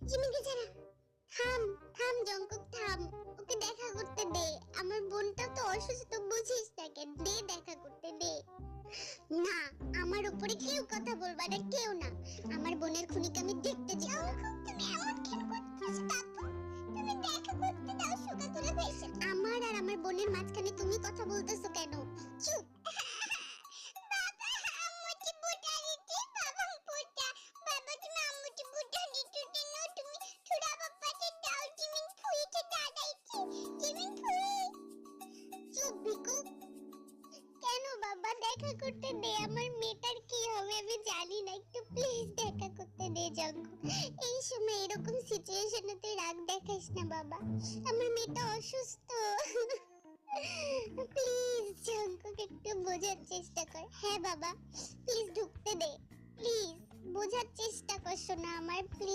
জিমিনকে ছাড়া। থাম থাম জঙ্কুক থাম, ওকে দেখা করতে দে। আমার বোনটা তো অসুস্থ, বুঝিস তাকে, দে দেখা করতে দে। না, আমার উপরে কেউ কথা বলবা না, কেউ না। আমার বোনের খুনিকে আমি দেখতে যাব না। তুমি এমন কেন করতেছ আপু? তুমি দেখা করতে দাও সুগা করে ফেলছে। আমার আর আমার বোনের মাঝখানে তুমি কথা বলতেছো কেন? চুপ। বাবা আম্মুকে বুটা দিতে, বাবা বুটা, বাবা তুমি আম্মুকে বুটা দিতে কেন? তুমি থোড়া বাপ্পাকে দাও, জিমিন ফুইকে দাদাইছি, জিমিন ফুই। চুপ বিকু। কেন বাবা, দেখা করতে দে, আমার মেয়েটার কি হবে আমি জানি না, একটু প্লিজ দেখা করতে দে জঙ্কুক। এই সময় এরকম সিচুয়েশনে তুই রাগ দেখাইস না বাবা, আমার মেয়েটা অসুস্থ। প্লিজ জঙ্কুক একটু বোঝার চেষ্টা কর। হ্যাঁ বাবা, প্লিজ ঢুকতে দে, প্লিজ বোঝার চেষ্টা কর শোনা আমার, প্লিজ।